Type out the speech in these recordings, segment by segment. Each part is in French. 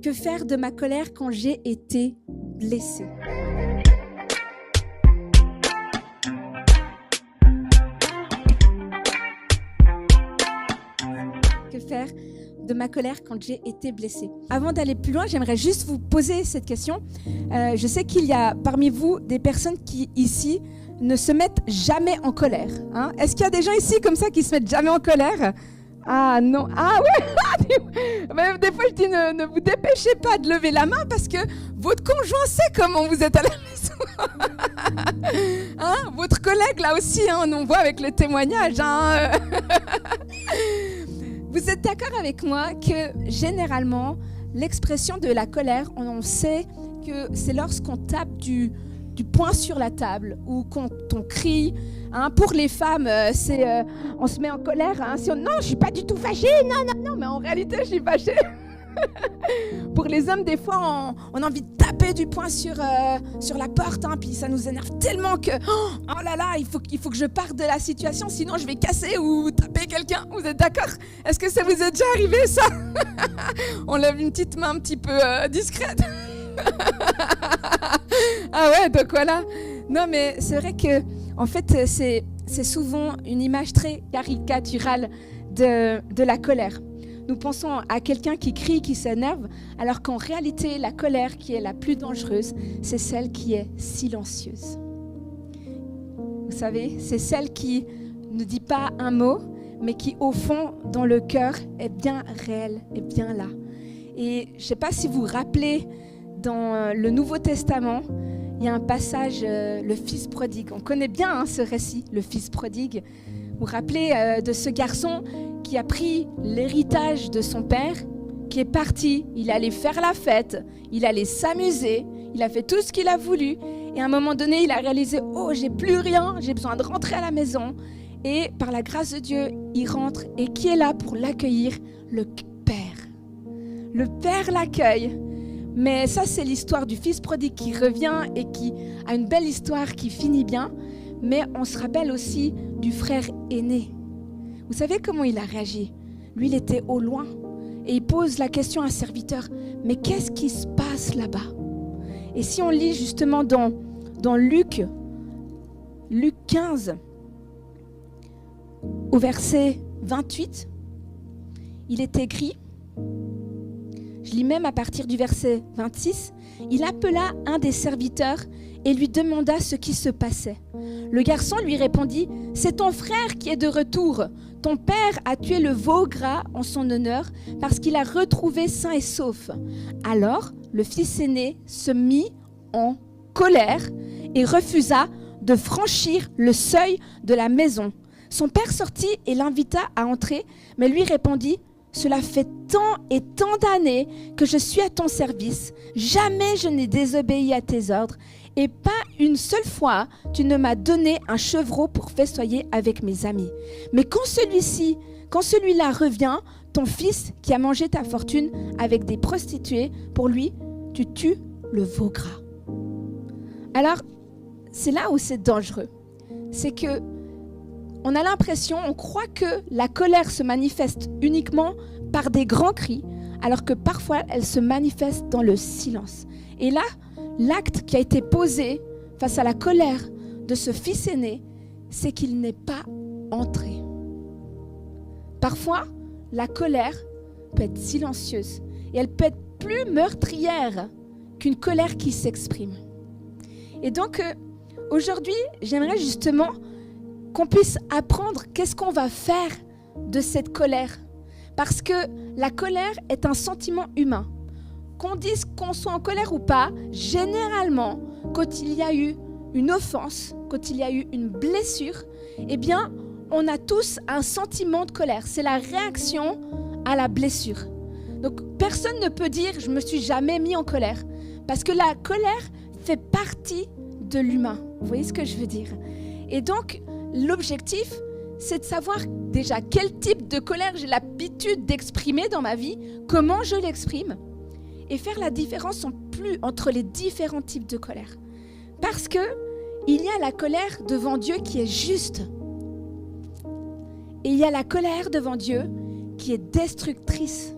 Que faire de ma colère quand j'ai été blessée? Que faire de ma colère quand j'ai été blessée? Avant d'aller plus loin, j'aimerais juste vous poser cette question. Je sais qu'il y a parmi vous des personnes qui, ici, ne se mettent jamais en colère. Hein? Est-ce qu'il y a des gens ici comme ça qui se mettent jamais en colère? Ah non, ah ouais. Mais des fois je dis ne vous dépêchez pas de lever la main parce que votre conjoint sait comment vous êtes à la maison. Hein? Votre collègue là aussi, hein, on voit avec le témoignage. Hein. Vous êtes d'accord avec moi que généralement l'expression de la colère, on sait que c'est lorsqu'on tape du poing sur la table ou quand on crie. Hein, pour les femmes, on se met en colère. Hein, non, je ne suis pas du tout fâchée. Non, mais en réalité, je suis fâchée. Pour les hommes, des fois, on a envie de taper du poing sur la porte. Hein, puis ça nous énerve tellement que, oh là là, il faut que je parte de la situation, sinon je vais casser ou taper quelqu'un. Vous êtes d'accord? Est-ce que ça vous est déjà arrivé, ça? On lève une petite main un petit peu discrète. Ah ouais, donc voilà. Non, mais c'est vrai que, en fait, c'est souvent une image très caricaturale de la colère. Nous pensons à quelqu'un qui crie, qui s'énerve, alors qu'en réalité, la colère qui est la plus dangereuse, c'est celle qui est silencieuse. Vous savez, c'est celle qui ne dit pas un mot, mais qui, au fond, dans le cœur, est bien réelle, est bien là. Et je ne sais pas si vous vous rappelez, dans le Nouveau Testament, il y a un passage, le fils prodigue. On connaît bien ce récit, le fils prodigue. Vous vous rappelez de ce garçon qui a pris l'héritage de son père, qui est parti, il allait faire la fête, il allait s'amuser, il a fait tout ce qu'il a voulu. Et à un moment donné, il a réalisé, oh, j'ai plus rien, j'ai besoin de rentrer à la maison. Et par la grâce de Dieu, il rentre. Et qui est là pour l'accueillir? Le Père. Le Père l'accueille. Mais ça, c'est l'histoire du fils prodigue qui revient et qui a une belle histoire qui finit bien. Mais on se rappelle aussi du frère aîné. Vous savez comment il a réagi? Lui, il était au loin. Et il pose la question à un serviteur. Mais qu'est-ce qui se passe là-bas? Et si on lit justement dans Luc 15, au verset 28, il est écrit... Je lis même à partir du verset 26. Il appela un des serviteurs et lui demanda ce qui se passait. Le garçon lui répondit, « C'est ton frère qui est de retour. Ton père a tué le veau gras en son honneur parce qu'il a retrouvé sain et sauf. » Alors, le fils aîné se mit en colère et refusa de franchir le seuil de la maison. Son père sortit et l'invita à entrer, mais lui répondit, « Cela fait tant et tant d'années que je suis à ton service. Jamais je n'ai désobéi à tes ordres. Et pas une seule fois, tu ne m'as donné un chevreau pour festoyer avec mes amis. Mais quand celui-là revient, ton fils qui a mangé ta fortune avec des prostituées, pour lui, tu tues le veau gras. » Alors, c'est là où c'est dangereux. C'est que on a l'impression, on croit que la colère se manifeste uniquement par des grands cris, alors que parfois elle se manifeste dans le silence. Et là, l'acte qui a été posé face à la colère de ce fils aîné, c'est qu'il n'est pas entré. Parfois, la colère peut être silencieuse et elle peut être plus meurtrière qu'une colère qui s'exprime. Et donc, aujourd'hui, j'aimerais justement qu'on puisse apprendre qu'est-ce qu'on va faire de cette colère. Parce que la colère est un sentiment humain. Qu'on dise qu'on soit en colère ou pas, généralement, quand il y a eu une offense, quand il y a eu une blessure, eh bien, on a tous un sentiment de colère. C'est la réaction à la blessure. Donc, personne ne peut dire « je ne me suis jamais mis en colère ». Parce que la colère fait partie de l'humain. Vous voyez ce que je veux dire? Et donc, l'objectif, c'est de savoir déjà quel type de colère j'ai l'habitude d'exprimer dans ma vie, comment je l'exprime, et faire la différence entre les différents types de colère. Parce que il y a la colère devant Dieu qui est juste. Et il y a la colère devant Dieu qui est destructrice.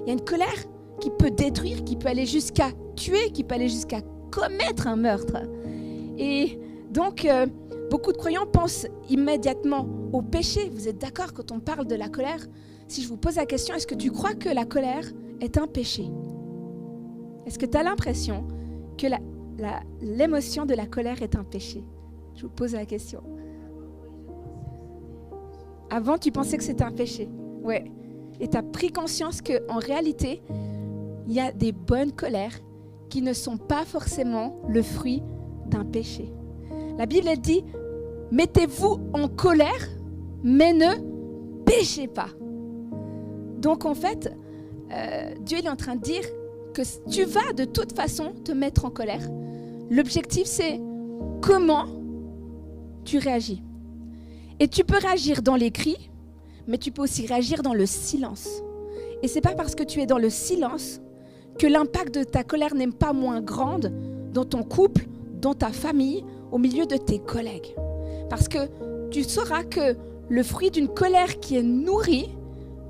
Il y a une colère qui peut détruire, qui peut aller jusqu'à tuer, qui peut aller jusqu'à commettre un meurtre. Et donc, beaucoup de croyants pensent immédiatement au péché. Vous êtes d'accord quand on parle de la colère? Si je vous pose la question, est-ce que tu crois que la colère est un péché? Est-ce que tu as l'impression que l'émotion de la colère est un péché? Je vous pose la question. Avant, tu pensais que c'était un péché. Ouais. Et tu as pris conscience qu'en réalité, il y a des bonnes colères qui ne sont pas forcément le fruit d'un péché. La Bible, elle dit, mettez-vous en colère, mais ne péchez pas. Donc en fait, Dieu il est en train de dire que tu vas de toute façon te mettre en colère. L'objectif, c'est comment tu réagis. Et tu peux réagir dans les cris, mais tu peux aussi réagir dans le silence. Et ce n'est pas parce que tu es dans le silence que l'impact de ta colère n'est pas moins grande dans ton couple, dans ta famille, au milieu de tes collègues. Parce que tu sauras que le fruit d'une colère qui est nourrie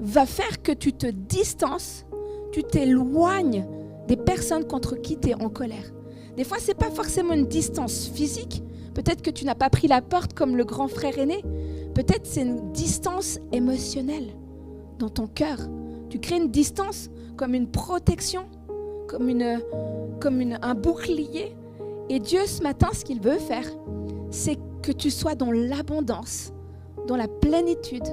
va faire que tu te distances, tu t'éloignes des personnes contre qui tu es en colère. Des fois, ce n'est pas forcément une distance physique. Peut-être que tu n'as pas pris la porte comme le grand frère aîné. Peut-être c'est une distance émotionnelle dans ton cœur. Tu crées une distance comme une protection, comme un bouclier. Et Dieu, ce matin, ce qu'il veut faire, c'est que tu sois dans l'abondance, dans la plénitude,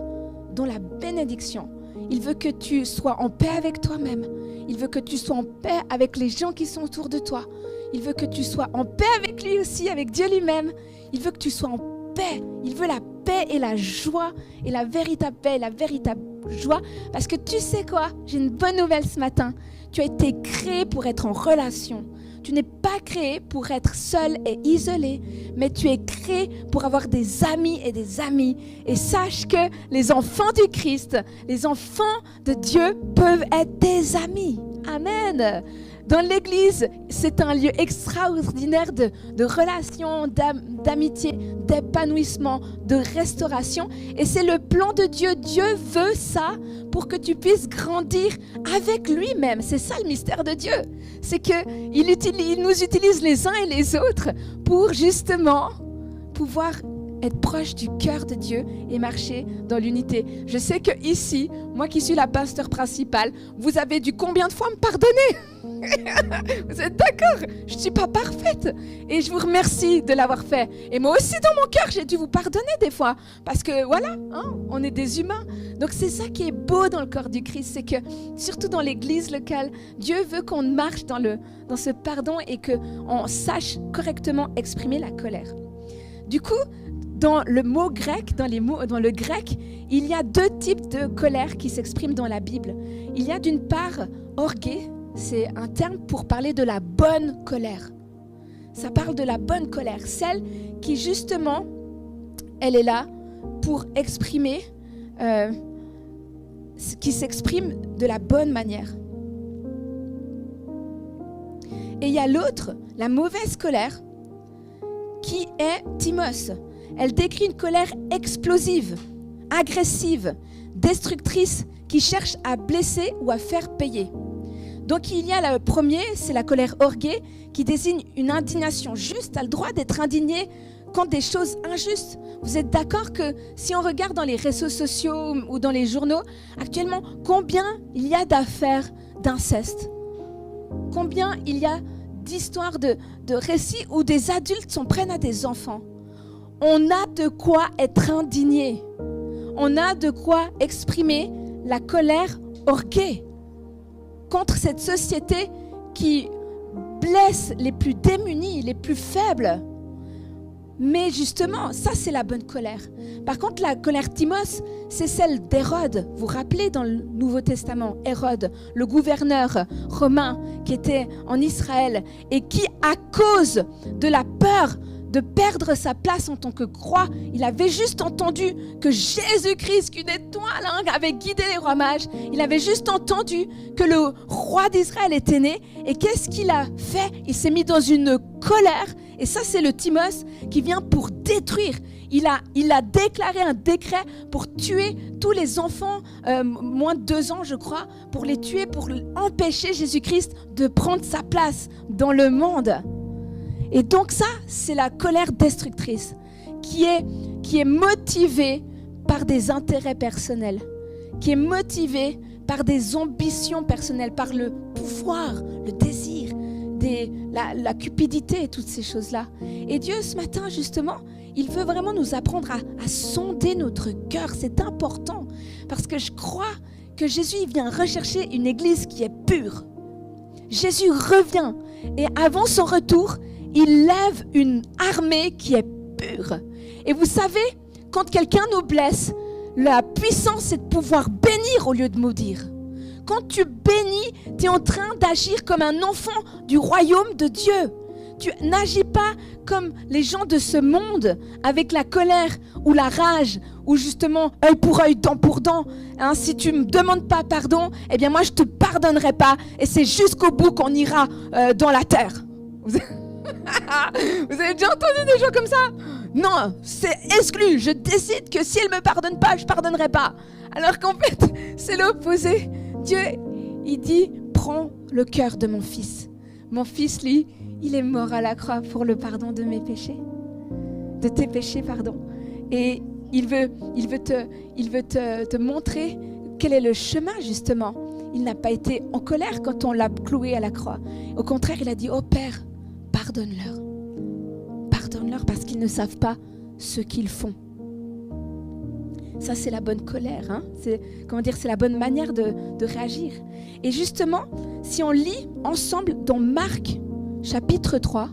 dans la bénédiction. Il veut que tu sois en paix avec toi-même. Il veut que tu sois en paix avec les gens qui sont autour de toi. Il veut que tu sois en paix avec lui aussi, avec Dieu lui-même. Il veut que tu sois en paix. Il veut la paix et la joie, et la véritable paix et la véritable joie. Parce que tu sais quoi? J'ai une bonne nouvelle ce matin. Tu as été créé pour être en relation. Tu n'es pas créé pour être seul et isolé, mais tu es créé pour avoir des amis et des amies. Et sache que les enfants du Christ, les enfants de Dieu peuvent être des amis. Amen. Dans l'Église, c'est un lieu extraordinaire de relations, d'amitié, d'épanouissement, de restauration. Et c'est le plan de Dieu. Dieu veut ça pour que tu puisses grandir avec lui-même. C'est ça le mystère de Dieu. C'est qu'il nous utilise les uns et les autres pour justement pouvoir être proche du cœur de Dieu et marcher dans l'unité. Je sais que ici, moi qui suis la pasteur principale, vous avez dû combien de fois me pardonner? Vous êtes d'accord? Je ne suis pas parfaite et je vous remercie de l'avoir fait. Et moi aussi dans mon cœur, j'ai dû vous pardonner des fois parce que voilà, on est des humains. Donc c'est ça qui est beau dans le corps du Christ, c'est que surtout dans l'église locale, Dieu veut qu'on marche dans ce pardon et qu'on sache correctement exprimer la colère. Du coup, dans le mot grec, dans le grec, il y a deux types de colère qui s'expriment dans la Bible. Il y a d'une part orgué, c'est un terme pour parler de la bonne colère. Ça parle de la bonne colère, celle qui justement, elle est là pour exprimer, qui s'exprime de la bonne manière. Et il y a l'autre, la mauvaise colère, qui est timos. Elle décrit une colère explosive, agressive, destructrice, qui cherche à blesser ou à faire payer. Donc il y a le premier, c'est la colère orguée, qui désigne une indignation juste. Tu as le droit d'être indigné contre des choses injustes. Vous êtes d'accord que si on regarde dans les réseaux sociaux ou dans les journaux, actuellement, combien il y a d'affaires d'inceste? Combien il y a d'histoires de récits où des adultes s'en prennent à des enfants? On a de quoi être indigné. On a de quoi exprimer la colère orguée contre cette société qui blesse les plus démunis, les plus faibles. Mais justement, ça c'est la bonne colère. Par contre, la colère timos, c'est celle d'Hérode. Vous vous rappelez dans le Nouveau Testament, Hérode, le gouverneur romain qui était en Israël et qui, à cause de la peur de perdre sa place en tant que roi, il avait juste entendu que Jésus-Christ, qu'une étoile avait guidé les rois mages. Il avait juste entendu que le roi d'Israël était né. Et qu'est-ce qu'il a fait? Il s'est mis dans une colère. Et ça, c'est le timos qui vient pour détruire. il a déclaré un décret pour tuer tous les enfants, moins de 2 ans je crois, pour les tuer, pour empêcher Jésus-Christ de prendre sa place dans le monde. Et donc ça, c'est la colère destructrice qui est motivée par des intérêts personnels, qui est motivée par des ambitions personnelles, par le pouvoir, le désir, la cupidité et toutes ces choses-là. Et Dieu, ce matin, justement, il veut vraiment nous apprendre à sonder notre cœur. C'est important parce que je crois que Jésus il vient rechercher une église qui est pure. Jésus revient et avant son retour, il lève une armée qui est pure. Et vous savez, quand quelqu'un nous blesse, la puissance, c'est de pouvoir bénir au lieu de maudire. Quand tu bénis, tu es en train d'agir comme un enfant du royaume de Dieu. Tu n'agis pas comme les gens de ce monde, avec la colère ou la rage, ou justement œil pour œil, dent pour dent. Hein, si tu ne me demandes pas pardon, eh bien moi je ne te pardonnerai pas. Et c'est jusqu'au bout qu'on ira dans la terre. Vous avez déjà entendu des gens comme ça? Non, c'est exclu. Je décide que si elle ne me pardonne pas, je ne pardonnerai pas. Alors qu'en fait, c'est l'opposé. Dieu, il dit, prends le cœur de mon fils. Mon fils, lui, il est mort à la croix pour le pardon de mes péchés. De tes péchés, pardon. Et il veut te montrer quel est le chemin, justement. Il n'a pas été en colère quand on l'a cloué à la croix. Au contraire, il a dit, oh Père, pardonne-leur. Pardonne-leur parce qu'ils ne savent pas ce qu'ils font. Ça, c'est la bonne colère. Hein? C'est la bonne manière de réagir. Et justement, si on lit ensemble dans Marc, chapitre 3,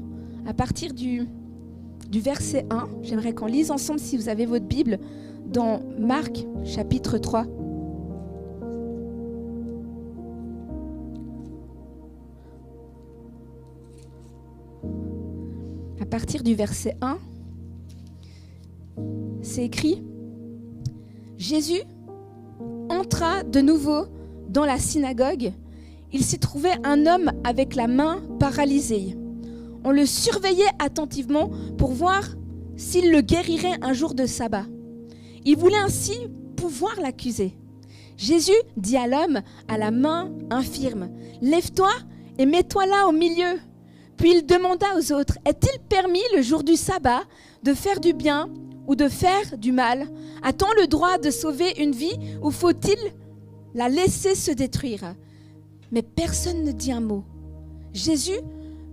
à partir du verset 1, j'aimerais qu'on lise ensemble, si vous avez votre Bible, dans Marc, chapitre 3. À partir du verset 1, c'est écrit: Jésus entra de nouveau dans la synagogue. Il s'y trouvait un homme avec la main paralysée. On le surveillait attentivement pour voir s'il le guérirait un jour de sabbat. Il voulait ainsi pouvoir l'accuser. Jésus dit à l'homme à la main infirme: « Lève-toi et mets-toi là au milieu. » Puis il demanda aux autres: « Est-il permis le jour du sabbat de faire du bien ou de faire du mal? A-t-on le droit de sauver une vie ou faut-il la laisser se détruire ?» Mais personne ne dit un mot. Jésus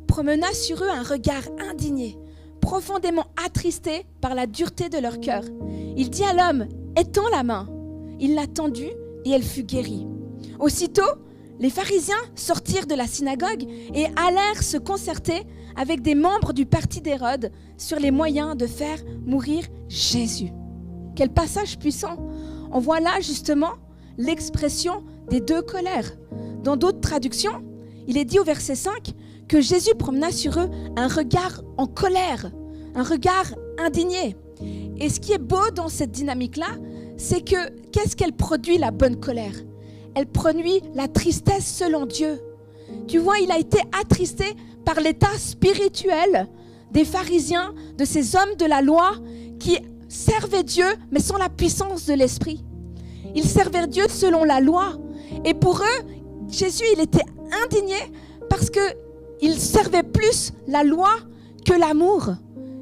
promena sur eux un regard indigné, profondément attristé par la dureté de leur cœur. Il dit à l'homme: « Étends la main. » Il la tendit et elle fut guérie. Aussitôt, les pharisiens sortirent de la synagogue et allèrent se concerter avec des membres du parti d'Hérode sur les moyens de faire mourir Jésus. Quel passage puissant! On voit là justement l'expression des deux colères. Dans d'autres traductions, il est dit au verset 5 que Jésus promena sur eux un regard en colère, un regard indigné. Et ce qui est beau dans cette dynamique-là, c'est que qu'est-ce qu'elle produit, la bonne colère? Elle produit la tristesse selon Dieu. Tu vois, il a été attristé par l'état spirituel des pharisiens, de ces hommes de la loi qui servaient Dieu, mais sans la puissance de l'esprit. Ils servaient Dieu selon la loi. Et pour eux, Jésus, il était indigné parce qu'ils servaient plus la loi que l'amour.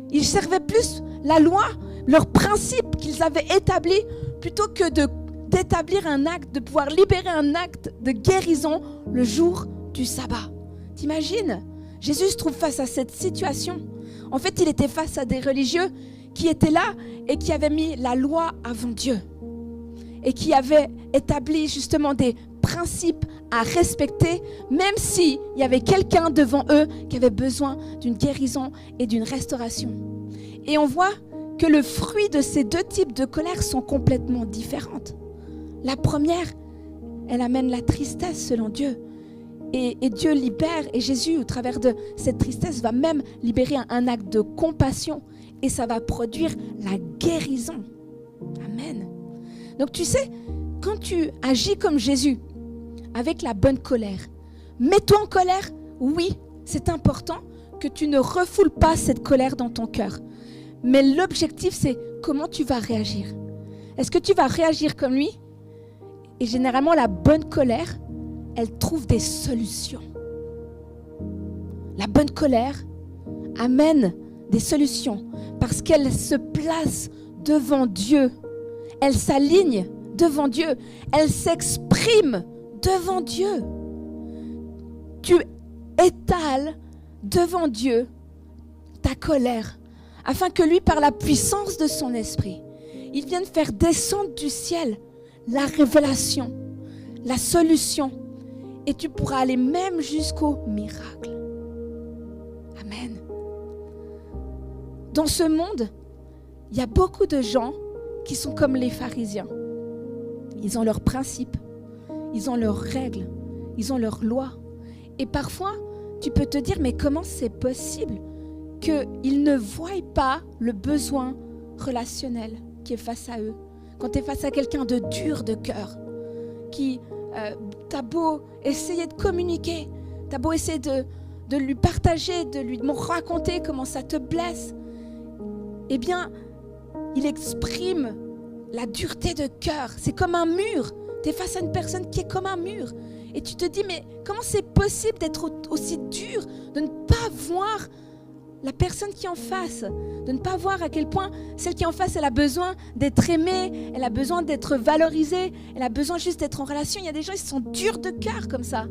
Ils servaient plus la loi, leurs principes qu'ils avaient établis, plutôt que d'établir un acte, de pouvoir libérer un acte de guérison le jour du sabbat. T'imagines? Jésus se trouve face à cette situation. En fait, il était face à des religieux qui étaient là et qui avaient mis la loi avant Dieu et qui avaient établi justement des principes à respecter, même s'il y avait quelqu'un devant eux qui avait besoin d'une guérison et d'une restauration. Et on voit que le fruit de ces deux types de colère sont complètement différentes. La première, elle amène la tristesse selon Dieu. Et Dieu libère, et Jésus, au travers de cette tristesse, va même libérer un acte de compassion. Et ça va produire la guérison. Amen. Donc tu sais, quand tu agis comme Jésus, avec la bonne colère, mets-toi en colère, oui, c'est important que tu ne refoules pas cette colère dans ton cœur. Mais l'objectif, c'est comment tu vas réagir. Est-ce que tu vas réagir comme lui? Et généralement, la bonne colère, elle trouve des solutions. La bonne colère amène des solutions parce qu'elle se place devant Dieu. Elle s'aligne devant Dieu. Elle s'exprime devant Dieu. Tu étales devant Dieu ta colère afin que lui, par la puissance de son esprit, il vienne faire descendre du ciel la révélation, la solution, et tu pourras aller même jusqu'au miracle. Amen. Dans ce monde, il y a beaucoup de gens qui sont comme les pharisiens. Ils ont leurs principes, ils ont leurs règles, ils ont leurs lois. Et parfois, tu peux te dire, mais comment c'est possible qu'ils ne voient pas le besoin relationnel qui est face à eux? Quand tu es face à quelqu'un de dur de cœur, qui t'as beau essayer de communiquer, t'as beau essayer de lui partager, de lui raconter comment ça te blesse, eh bien, il exprime la dureté de cœur. C'est comme un mur. Tu es face à une personne qui est comme un mur. Et tu te dis, mais comment c'est possible d'être aussi dur, de ne pas voir la personne qui est en face, de ne pas voir à quel point celle qui est en face, elle a besoin d'être aimée, elle a besoin d'être valorisée, elle a besoin juste d'être en relation. Il y a des gens, ils sont durs de cœur comme ça.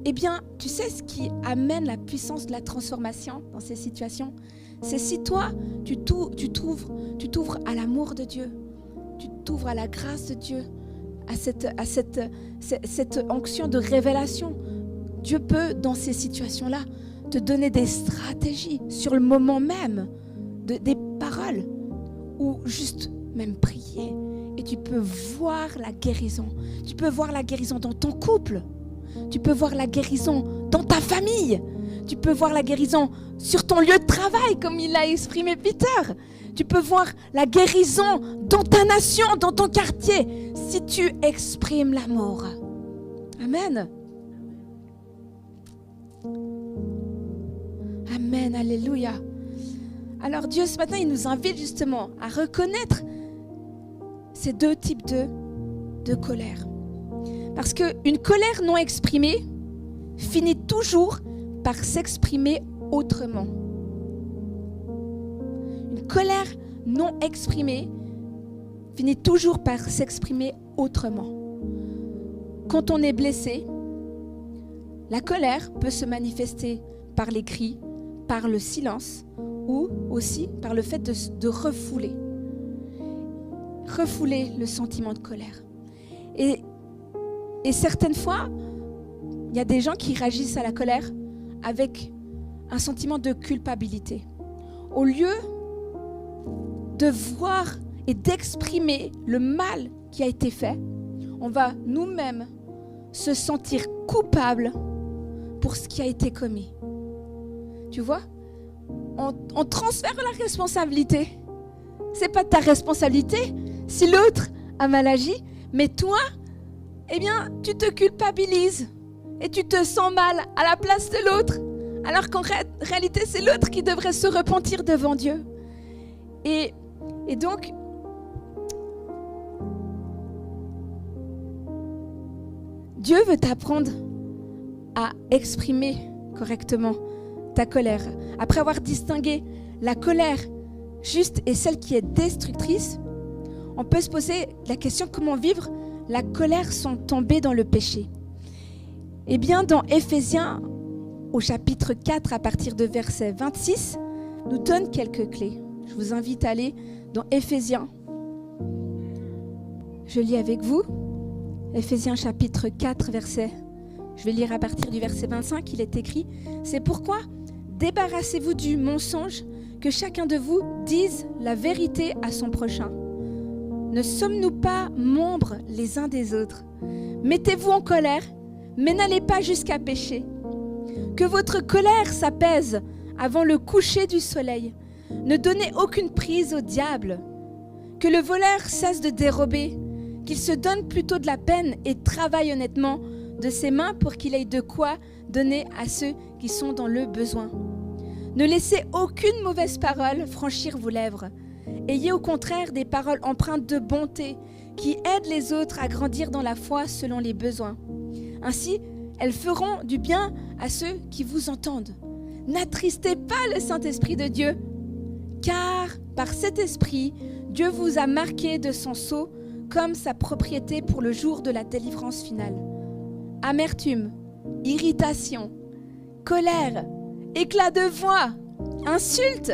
Eh bien, tu sais ce qui amène la puissance de la transformation dans ces situations? C'est si toi, tu t'ouvres à l'amour de Dieu, tu t'ouvres à la grâce de Dieu, à cette onction de révélation. Dieu peut, dans ces situations-là, te donner des stratégies sur le moment même, des paroles, ou juste même prier. Et tu peux voir la guérison. Tu peux voir la guérison dans ton couple. Tu peux voir la guérison dans ta famille. Tu peux voir la guérison sur ton lieu de travail, comme il l'a exprimé Peter. Tu peux voir la guérison dans ta nation, dans ton quartier, si tu exprimes l'amour. Amen. Amen, alléluia. Alors Dieu, ce matin, il nous invite justement à reconnaître ces deux types de colère. Parce qu'une colère non exprimée finit toujours par s'exprimer autrement. Une colère non exprimée finit toujours par s'exprimer autrement. Quand on est blessé, la colère peut se manifester par les cris, par le silence ou aussi par le fait de refouler le sentiment de colère. Et certaines fois, il y a des gens qui réagissent à la colère avec un sentiment de culpabilité. Au lieu de voir et d'exprimer le mal qui a été fait, on va nous-mêmes se sentir coupables pour ce qui a été commis. Tu vois, on transfère la responsabilité. C'est pas ta responsabilité si l'autre a mal agi, mais toi, eh bien, tu te culpabilises et tu te sens mal à la place de l'autre, alors qu'en réalité, c'est l'autre qui devrait se repentir devant Dieu. Et donc, Dieu veut t'apprendre à exprimer correctement ta colère. Après avoir distingué la colère juste et celle qui est destructrice, on peut se poser la question comment vivre la colère sans tomber dans le péché. Eh bien, dans Éphésiens, au chapitre 4, à partir de verset 26, nous donne quelques clés. Je vous invite à aller dans Éphésiens. Je lis avec vous. Éphésiens chapitre 4, je vais lire à partir du verset 25, il est écrit « C'est pourquoi débarrassez-vous du mensonge, que chacun de vous dise la vérité à son prochain. Ne sommes-nous pas membres les uns des autres? Mettez-vous en colère, mais n'allez pas jusqu'à pécher. Que votre colère s'apaise avant le coucher du soleil. Ne donnez aucune prise au diable. Que le voleur cesse de dérober, qu'il se donne plutôt de la peine et travaille honnêtement de ses mains pour qu'il ait de quoi donner à ceux qui sont dans le besoin. Ne laissez aucune mauvaise parole franchir vos lèvres. Ayez au contraire des paroles empreintes de bonté qui aident les autres à grandir dans la foi selon les besoins. Ainsi, elles feront du bien à ceux qui vous entendent. N'attristez pas le Saint-Esprit de Dieu, car par cet esprit, Dieu vous a marqué de son sceau comme sa propriété pour le jour de la délivrance finale. Amertume, irritation, colère, éclat de voix, insultes,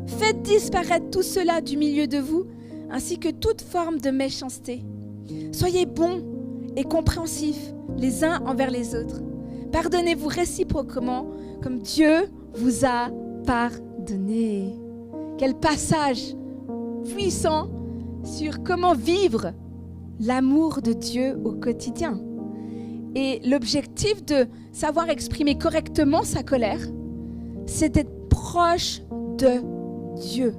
faites disparaître tout cela du milieu de vous, ainsi que toute forme de méchanceté. Soyez bons et compréhensifs les uns envers les autres. Pardonnez-vous réciproquement comme Dieu vous a pardonné. Quel passage puissant sur comment vivre l'amour de Dieu au quotidien. Et l'objectif de savoir exprimer correctement sa colère, c'est d'être proche de Dieu.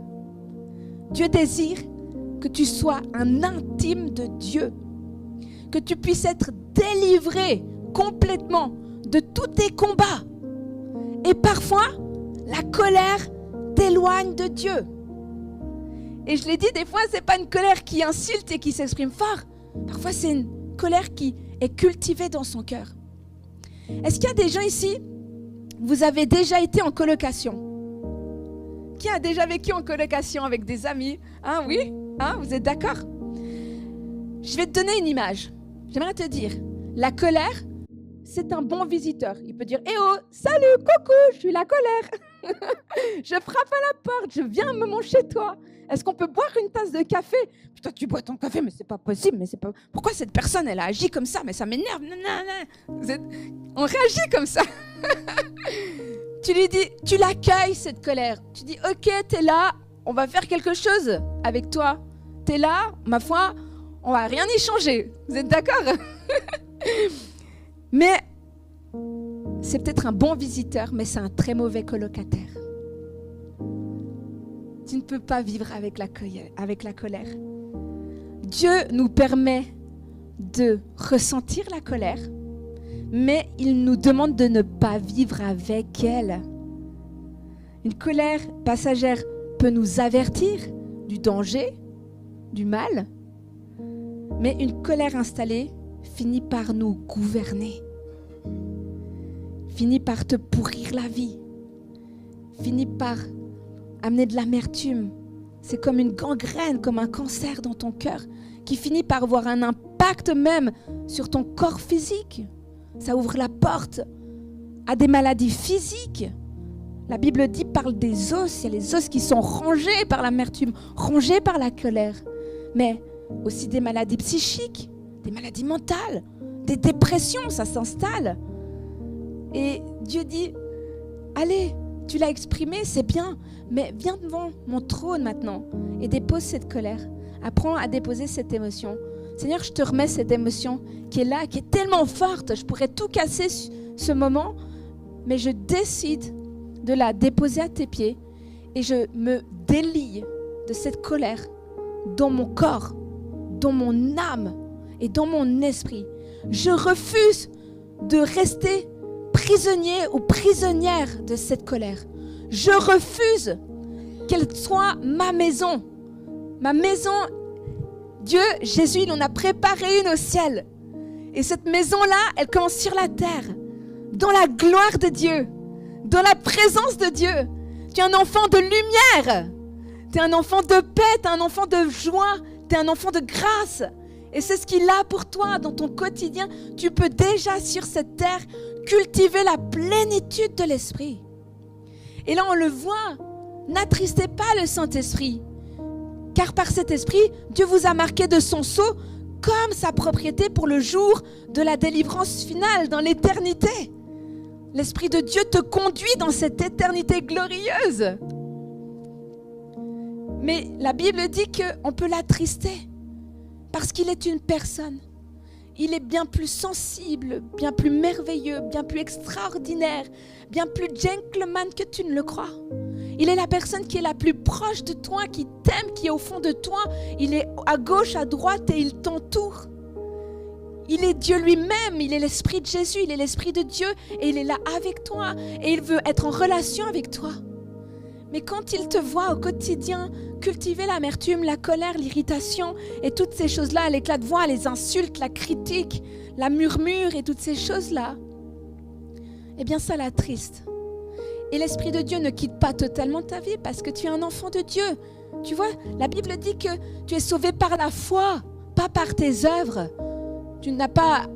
Dieu désire que tu sois un intime de Dieu, que tu puisses être délivré complètement de tous tes combats. Et parfois, la colère t'éloigne de Dieu. Et je l'ai dit, des fois, ce n'est pas une colère qui insulte et qui s'exprime fort. Parfois, c'est une colère qui est cultivée dans son cœur. Est-ce qu'il y a des gens ici, vous avez déjà été en colocation? Qui a déjà vécu en colocation avec des amis? Hein, oui? Hein, vous êtes d'accord? Je vais te donner une image. J'aimerais te dire, la colère, c'est un bon visiteur. Il peut dire, « Eh oh, salut, coucou, je suis la colère. Je frappe à la porte, je viens un moment chez toi. Est-ce qu'on peut boire une tasse de café? Putain, tu bois ton café, mais c'est pas possible. Mais c'est pas... Pourquoi cette personne, elle a agi comme ça? Mais ça m'énerve. On réagit comme ça. Tu lui dis, tu l'accueilles, cette colère. Tu dis, ok, t'es là, on va faire quelque chose avec toi. T'es là, ma foi, on va rien y changer. Vous êtes d'accord? Mais c'est peut-être un bon visiteur, mais c'est un très mauvais colocataire. Tu ne peux pas vivre avec la colère. Dieu nous permet de ressentir la colère, mais il nous demande de ne pas vivre avec elle. Une colère passagère peut nous avertir du danger, du mal, mais une colère installée finit par nous gouverner, finit par te pourrir la vie, finit par amener de l'amertume. C'est comme une gangrène, comme un cancer dans ton cœur qui finit par avoir un impact même sur ton corps physique. Ça ouvre la porte à des maladies physiques. La Bible parle des os. Il y a les os qui sont rongés par l'amertume, rongés par la colère. Mais aussi des maladies psychiques, des maladies mentales, des dépressions, ça s'installe. Et Dieu dit, allez, tu l'as exprimé, c'est bien, mais viens devant mon trône maintenant et dépose cette colère. Apprends à déposer cette émotion. Seigneur, je te remets cette émotion qui est là, qui est tellement forte. Je pourrais tout casser ce moment, mais je décide de la déposer à tes pieds et je me délie de cette colère dans mon corps, dans mon âme et dans mon esprit. Je refuse de rester prisonnier ou prisonnière de cette colère. Je refuse qu'elle soit ma maison. Ma maison, Dieu, Jésus, il en a préparé une au ciel. Et cette maison-là, elle commence sur la terre, dans la gloire de Dieu, dans la présence de Dieu. Tu es un enfant de lumière. Tu es un enfant de paix, tu es un enfant de joie, tu es un enfant de grâce. Et c'est ce qu'il a pour toi dans ton quotidien. Tu peux déjà sur cette terre cultiver la plénitude de l'Esprit. Et là, on le voit. N'attristez pas le Saint-Esprit. Car par cet Esprit, Dieu vous a marqué de son sceau comme sa propriété pour le jour de la délivrance finale, dans l'éternité. L'Esprit de Dieu te conduit dans cette éternité glorieuse. Mais la Bible dit qu'on peut l'attrister parce qu'il est une personne. Il est bien plus sensible, bien plus merveilleux, bien plus extraordinaire, bien plus gentleman que tu ne le crois. Il est la personne qui est la plus proche de toi, qui t'aime, qui est au fond de toi. Il est à gauche, à droite et il t'entoure. Il est Dieu lui-même, il est l'Esprit de Jésus, il est l'Esprit de Dieu et il est là avec toi et il veut être en relation avec toi. Mais quand il te voit au quotidien cultiver l'amertume, la colère, l'irritation et toutes ces choses-là, l'éclat de voix, les insultes, la critique, la murmure et toutes ces choses-là, eh bien ça l'attriste. Et l'Esprit de Dieu ne quitte pas totalement ta vie parce que tu es un enfant de Dieu. Tu vois, la Bible dit que tu es sauvé par la foi, pas par tes œuvres. Tu n'as pas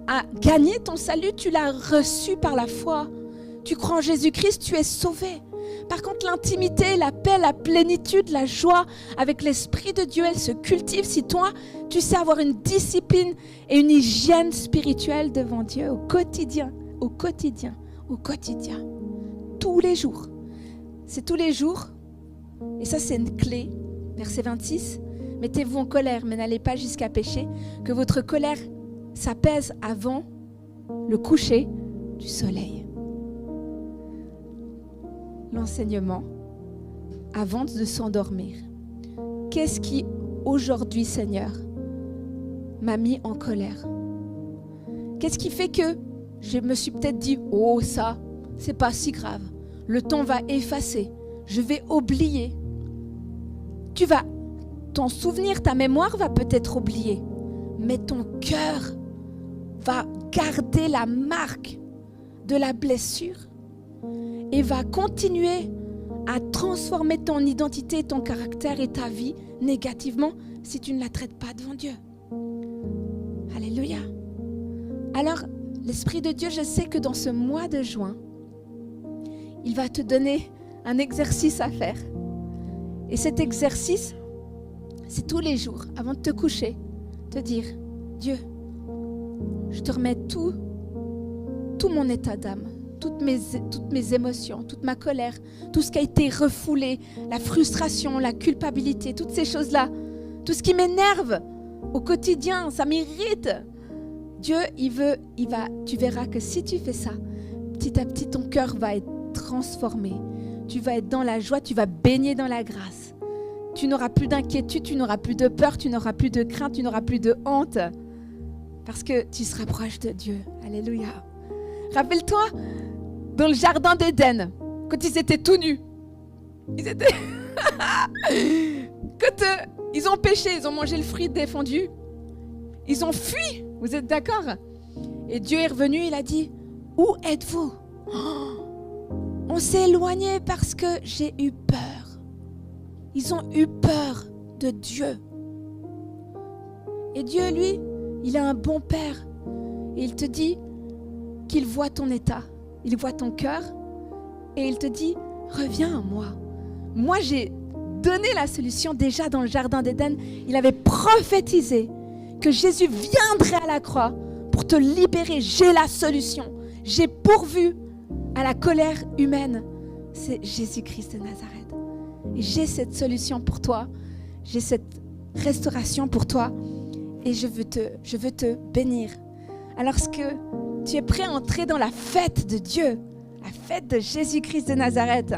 à gagner ton salut, tu l'as reçu par la foi. Tu crois en Jésus-Christ, tu es sauvé. Par contre, l'intimité, la paix, la plénitude, la joie avec l'Esprit de Dieu, elle se cultive si toi, tu sais avoir une discipline et une hygiène spirituelle devant Dieu au quotidien, au quotidien, au quotidien, tous les jours. C'est tous les jours, et ça c'est une clé, verset 26, mettez-vous en colère, mais n'allez pas jusqu'à pécher, que votre colère s'apaise avant le coucher du soleil. L'enseignement avant de s'endormir. Qu'est-ce qui, aujourd'hui, Seigneur, m'a mis en colère? Qu'est-ce qui fait que je me suis peut-être dit, oh ça, c'est pas si grave. Le temps va effacer. Je vais oublier. Tu vas t'en souvenir, ta mémoire va peut-être oublier. Mais ton cœur va garder la marque de la blessure et va continuer à transformer ton identité, ton caractère et ta vie négativement si tu ne la traites pas devant Dieu. Alléluia. Alors, l'Esprit de Dieu, je sais que dans ce mois de juin, il va te donner un exercice à faire. Et cet exercice, c'est tous les jours, avant de te coucher, te dire, Dieu, je te remets tout mon état d'âme, toutes mes émotions, toute ma colère, tout ce qui a été refoulé, la frustration, la culpabilité, toutes ces choses-là, tout ce qui m'énerve au quotidien, ça m'irrite. Dieu, tu verras que si tu fais ça, petit à petit, ton cœur va être transformé. Tu vas être dans la joie, tu vas baigner dans la grâce. Tu n'auras plus d'inquiétude, tu n'auras plus de peur, tu n'auras plus de crainte, tu n'auras plus de honte. Parce que tu seras proche de Dieu. Alléluia. Rappelle-toi, dans le jardin d'Éden, quand ils étaient tout nus, quand ils ont péché, ils ont mangé le fruit défendu, ils ont fui, vous êtes d'accord? Et Dieu est revenu, il a dit, où êtes-vous? On s'est éloigné parce que j'ai eu peur. Ils ont eu peur de Dieu. Et Dieu, lui, il a un bon père. Et il te dit qu'il voit ton état, il voit ton cœur, et il te dit, reviens à moi. Moi, j'ai donné la solution déjà dans le jardin d'Éden. Il avait prophétisé que Jésus viendrait à la croix pour te libérer. J'ai la solution. J'ai pourvu à la colère humaine. C'est Jésus-Christ de Nazareth. Et j'ai cette solution pour toi. J'ai cette restauration pour toi. Et je veux te bénir. Alors que tu es prêt à entrer dans la fête de Dieu, la fête de Jésus-Christ de Nazareth.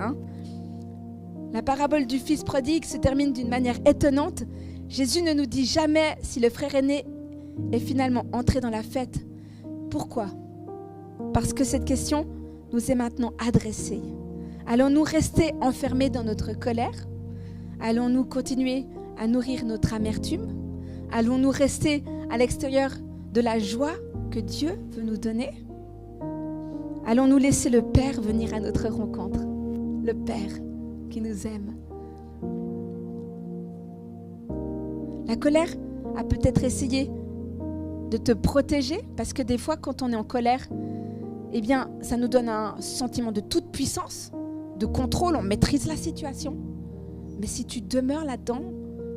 La parabole du fils prodigue se termine d'une manière étonnante. Jésus ne nous dit jamais si le frère aîné est finalement entré dans la fête. Pourquoi? Parce que cette question nous est maintenant adressée. Allons-nous rester enfermés dans notre colère? Allons-nous continuer à nourrir notre amertume? Allons-nous rester à l'extérieur de la joie que Dieu veut nous donner? Allons-nous laisser le Père venir à notre rencontre? Le Père qui nous aime. La colère a peut-être essayé de te protéger parce que des fois, quand on est en colère, eh bien, ça nous donne un sentiment de toute puissance, de contrôle, on maîtrise la situation. Mais si tu demeures là-dedans,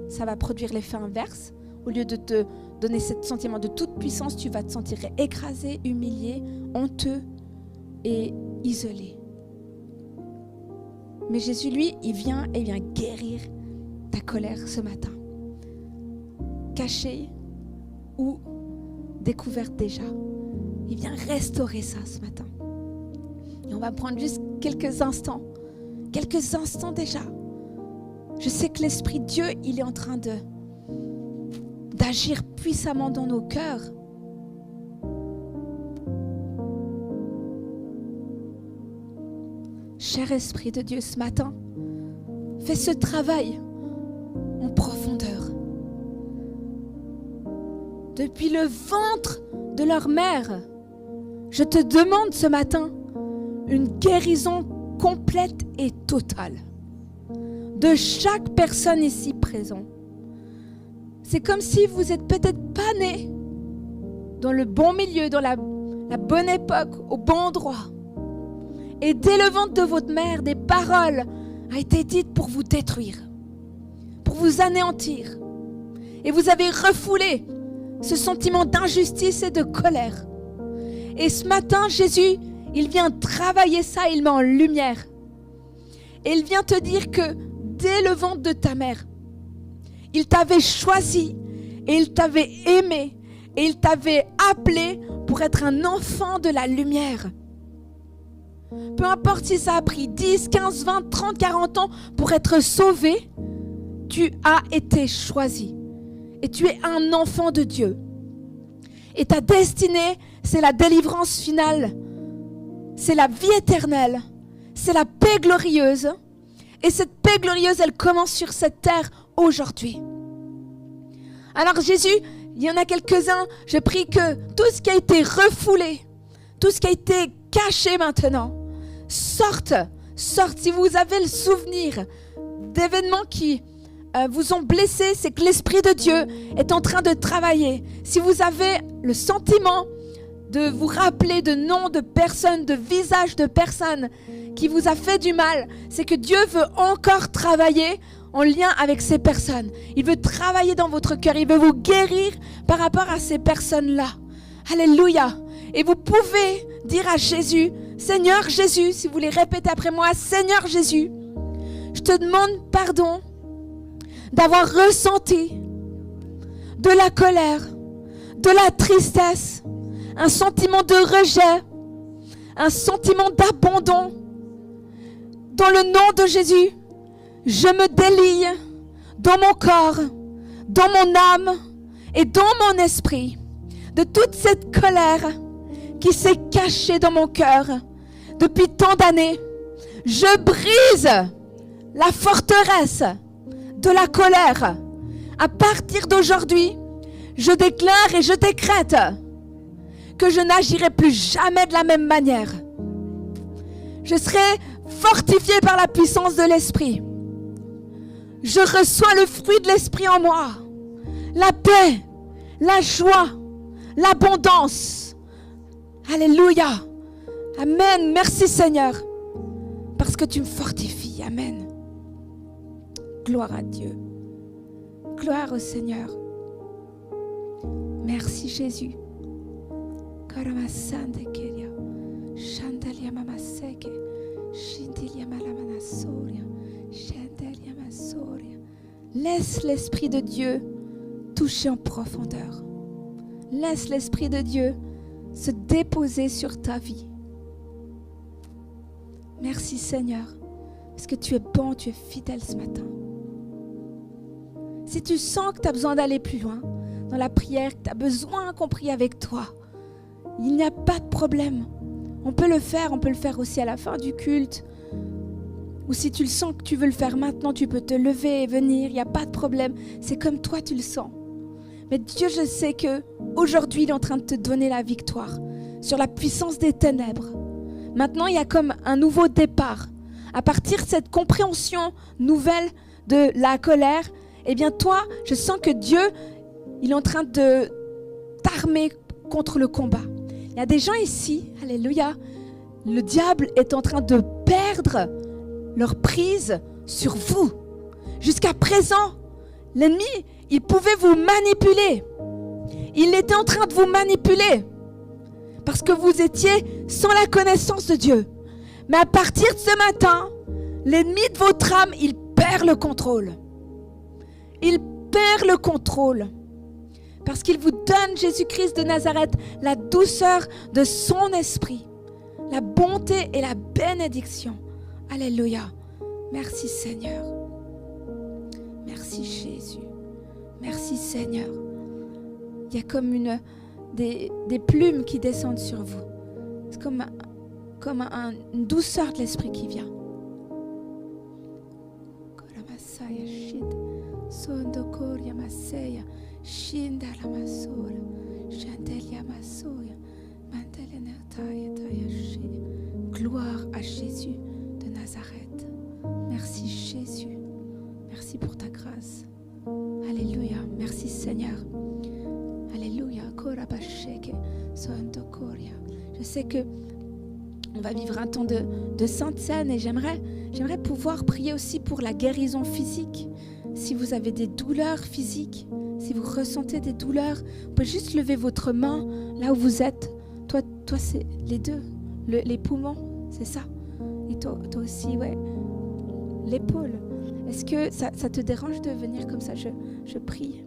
ça va produire l'effet inverse. Au lieu de te donner ce sentiment de toute puissance, tu vas te sentir écrasé, humilié, honteux et isolé. Mais Jésus, lui, il vient guérir ta colère ce matin. Cachée ou découverte déjà. Il vient restaurer ça ce matin. Et on va prendre juste quelques instants déjà. Je sais que l'Esprit de Dieu, il est en train d'agir puissamment dans nos cœurs. Cher Esprit de Dieu, ce matin, fais ce travail en profondeur. Depuis le ventre de leur mère, je te demande ce matin une guérison complète et totale de chaque personne ici présente. C'est comme si vous n'êtes peut-être pas né dans le bon milieu, dans la bonne époque, au bon endroit. Et dès le ventre de votre mère, des paroles ont été dites pour vous détruire, pour vous anéantir. Et vous avez refoulé ce sentiment d'injustice et de colère. Et ce matin, Jésus, il vient travailler ça, il met en lumière. Et il vient te dire que dès le ventre de ta mère, il t'avait choisi et il t'avait aimé et il t'avait appelé pour être un enfant de la lumière. Peu importe si ça a pris 10, 15, 20, 30, 40 ans pour être sauvé, tu as été choisi. Et tu es un enfant de Dieu. Et ta destinée, c'est la délivrance finale. C'est la vie éternelle. C'est la paix glorieuse. Et cette paix glorieuse, elle commence sur cette terre aujourd'hui. Alors Jésus, il y en a quelques-uns, je prie que tout ce qui a été refoulé, tout ce qui a été caché maintenant, sorte. Si vous avez le souvenir d'événements qui vous ont blessé, c'est que l'Esprit de Dieu est en train de travailler. Si vous avez le sentiment de vous rappeler de noms de personnes, de visages de personnes qui vous a fait du mal, c'est que Dieu veut encore travailler en lien avec ces personnes. Il veut travailler dans votre cœur, il veut vous guérir par rapport à ces personnes-là. Alléluia. Et vous pouvez dire à Jésus, Seigneur Jésus, si vous voulez répéter après moi, Seigneur Jésus, je te demande pardon d'avoir ressenti de la colère, de la tristesse, un sentiment de rejet, un sentiment d'abandon. Dans le nom de Jésus, je me délie dans mon corps, dans mon âme et dans mon esprit de toute cette colère qui s'est cachée dans mon cœur depuis tant d'années. Je brise la forteresse de la colère. À partir d'aujourd'hui, je déclare et je décrète que je n'agirai plus jamais de la même manière. Je serai fortifié par la puissance de l'Esprit. Je reçois le fruit de l'Esprit en moi. La paix, la joie, l'abondance. Alléluia. Amen. Merci Seigneur. Parce que tu me fortifies. Amen. Gloire à Dieu. Gloire au Seigneur. Merci Jésus. Laisse l'Esprit de Dieu toucher en profondeur. Laisse l'Esprit de Dieu se déposer sur ta vie. Merci Seigneur, parce que tu es bon, tu es fidèle ce matin. Si tu sens que tu as besoin d'aller plus loin dans la prière, que tu as besoin qu'on prie avec toi, il n'y a pas de problème. On peut le faire aussi à la fin du culte. Ou si tu le sens que tu veux le faire maintenant, tu peux te lever et venir, il n'y a pas de problème. C'est comme toi tu le sens. Mais Dieu, je sais qu'aujourd'hui, il est en train de te donner la victoire sur la puissance des ténèbres. Maintenant, il y a comme un nouveau départ. À partir de cette compréhension nouvelle de la colère, eh bien toi, je sens que Dieu, il est en train de t'armer contre le combat. Il y a des gens ici, alléluia, le diable est en train de perdre leur prise sur vous. Jusqu'à présent, l'ennemi, il pouvait vous manipuler. Il était en train de vous manipuler parce que vous étiez sans la connaissance de Dieu. Mais à partir de ce matin, l'ennemi de votre âme, il perd le contrôle. Il perd le contrôle parce qu'il vous donne, Jésus-Christ de Nazareth, la douceur de son esprit, la bonté et la bénédiction. Alléluia. Merci Seigneur. Merci Jésus. Merci Seigneur. Il y a comme des plumes qui descendent sur vous. C'est comme une douceur de l'esprit qui vient. taya shid. Sondo koria maseya. Shinda la masura. Chandelia masoya. Mandelena taya taya shid. Gloire à Jésus de Nazareth. Merci Jésus. Merci pour ta grâce. Alléluia. Merci Seigneur. Alléluia. Je sais que on va vivre un temps de Sainte Seine et j'aimerais pouvoir prier aussi pour la guérison physique. Si vous avez des douleurs physiques, si vous ressentez des douleurs, vous pouvez juste lever votre main là où vous êtes. Toi c'est les deux, les poumons, c'est ça. Et toi aussi, ouais. L'épaule. Est-ce que ça te dérange de venir comme ça? Je prie.